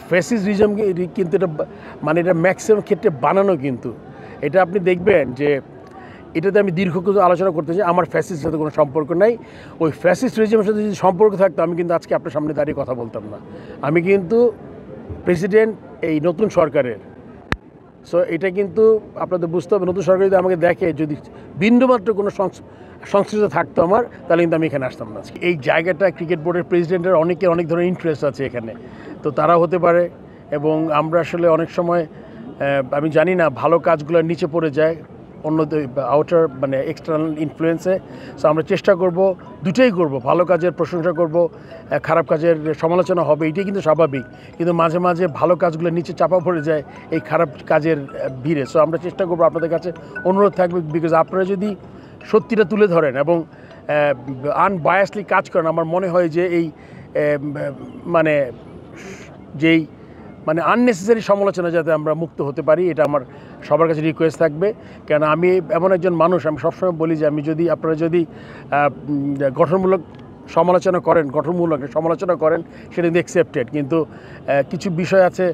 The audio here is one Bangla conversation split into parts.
ফ্যাসিজম কিন্তু এটা মানে এটা ম্যাক্সিমাম ক্ষেত্রে বানানো, কিন্তু এটা আপনি দেখবেন যে এটাতে আমি দীর্ঘ কিছু আলোচনা করতে চাই। আমার ফ্যাসিস্টের সাথে কোনো সম্পর্ক নাই। ওই ফ্যাসিস্ট রেজিমের সাথে যদি সম্পর্ক থাকতো আমি কিন্তু আজকে আপনার সামনে দাঁড়িয়ে কথা বলতাম না। আমি কিন্তু প্রেসিডেন্ট এই নতুন সরকারের। সো এটা কিন্তু আপনাদের বুঝতে হবে, নতুন সরকার যদি আমাকে দেখে যদি বিন্দুমাত্র কোনো সংশ্লিষ্ট থাকতো আমার, তাহলে কিন্তু আমি এখানে আসতাম না। এই জায়গাটা ক্রিকেট বোর্ডের প্রেসিডেন্টের অনেক ধরনের ইন্টারেস্ট আছে এখানে, তো তারা হতে পারে। এবং আমরা আসলে অনেক সময় আমি জানি না ভালো কাজগুলো নিচে পড়ে যায় অন্য আউটার মানে এক্সটার্নাল ইনফ্লুয়েন্সে। সো আমরা চেষ্টা করব, দুটোই করব, ভালো কাজের প্রশংসা করব, খারাপ কাজের সমালোচনা হবে, এটাই কিন্তু স্বাভাবিক। কিন্তু মাঝে মাঝে ভালো কাজগুলো নিচে চাপা পড়ে যায় এই খারাপ কাজের ভিড়ে। সো আমরা চেষ্টা করব, আপনাদের কাছে অনুরোধ থাকবে, বিকজ আপনারা যদি সত্যিটা তুলে ধরেন এবং আনবায়াসলি কাজ করেন, আমার মনে হয় যে এই মানে যেই মানে আননেসেসারি সমালোচনা যাতে আমরা মুক্ত হতে পারি, এটা আমার সবার কাছে রিকোয়েস্ট থাকবে। কেন আমি এমন একজন মানুষ, আমি সবসময় বলি যে আপনারা যদি গঠনমূলক সমালোচনা করেন সেটা কিন্তু অ্যাকসেপ্টেড, কিন্তু কিছু বিষয় আছে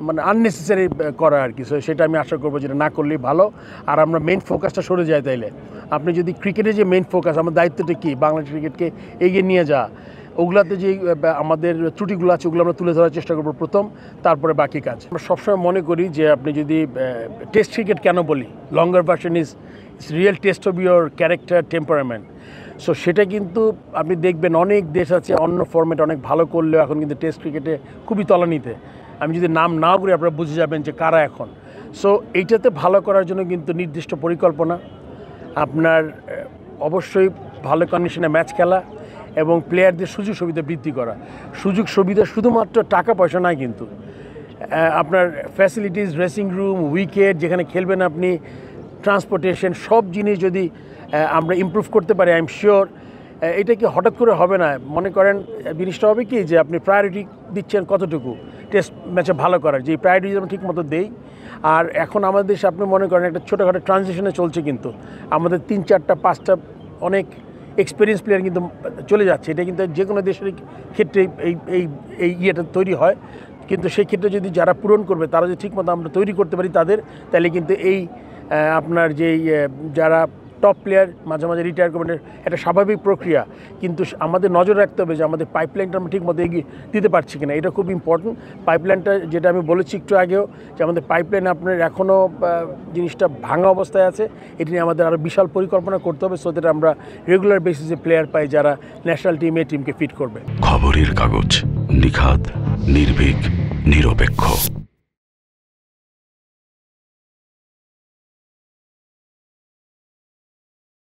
মানে আননেসেসারি করা আর কি। সেটা আমি আশা করবো যেটা না করলেই ভালো। আর আমরা মেইন ফোকাসটা সরে যায়, তাইলে আপনি যদি ক্রিকেটের যে মেইন ফোকাস, আমার দায়িত্বটা কী বাংলাদেশ ক্রিকেটকে এগিয়ে নিয়ে যাওয়া, ওগুলাতে যে আমাদের ত্রুটিগুলো আছে ওগুলো আমরা তুলে ধরার চেষ্টা করবো প্রথম, তারপরে বাকি কাজ। আমরা সবসময় মনে করি যে আপনি যদি টেস্ট ক্রিকেট কেন বলি, লঙ্গার version is real test of your character temperament. So সেটা কিন্তু আপনি দেখবেন অনেক দেশ আছে অন্য ফর্মেট অনেক ভালো করলেও এখন কিন্তু টেস্ট ক্রিকেটে খুবই তলানিতে। আমি যদি নাম নাও করি আপনারা বুঝে যাবেন যে কারা এখন। সো এইটাতে ভালো করার জন্য কিন্তু নির্দিষ্ট পরিকল্পনা, আপনার অবশ্যই ভালো কন্ডিশনে ম্যাচ খেলা এবং প্লেয়ারদের সুযোগ সুবিধা বৃদ্ধি করা। সুযোগ সুবিধা শুধুমাত্র টাকা পয়সা নয়, কিন্তু আপনার ফ্যাসিলিটিস, ড্রেসিং রুম, উইকেট যেখানে খেলবেন আপনি, ট্রান্সপোর্টেশন, সব জিনিস যদি আমরা ইমপ্রুভ করতে পারি, আই এম শিওর এটা কি হঠাৎ করে হবে না। মনে করেন জিনিসটা হবে কি যে আপনি প্রায়োরিটি দিচ্ছেন কতটুকু টেস্ট ম্যাচে ভালো করার, যে প্রায়োরিটি আমরা ঠিক মতো দেই। আর এখন আমাদের দেশে আপনি মনে করেন একটা ছোটোখাটো ট্রানজিশনে চলছে, কিন্তু আমাদের 3, 4, 5টা অনেক এক্সপিরিয়েন্স প্লেয়ার কিন্তু চলে যাচ্ছে। এটা কিন্তু যে কোনো দেশের ক্ষেত্রে এই ইয়েটা তৈরি হয়, কিন্তু সেই ক্ষেত্রে যদি যারা পূরণ করবে তারা যদি ঠিকমতো আমরা তৈরি করতে পারি তাদের, তাহলে কিন্তু এই আপনার যেই যারা টপ প্লেয়ার মাঝে মাঝে রিটায়ার করবেন, একটা স্বাভাবিক প্রক্রিয়া। কিন্তু আমাদের নজর রাখতে হবে যে আমাদের পাইপলাইনটা আমরা ঠিকমতো এগিয়ে দিতে পারছি কিনা, এটা খুব ইম্পর্টেন্ট। পাইপলাইনটা যেটা আমি বলেছি একটু আগেও, যে আমাদের পাইপলাইন আপনার এখনও জিনিসটা ভাঙা অবস্থায় আছে, এটি নিয়ে আমাদের আরও বিশাল পরিকল্পনা করতে হবে, সো দ্যাট আমরা রেগুলার বেসিসে প্লেয়ার পাই যারা ন্যাশনাল টিমকে ফিট করবে। খবরের কাগজ, নিখাত, নির্ভীক, নিরপেক্ষ।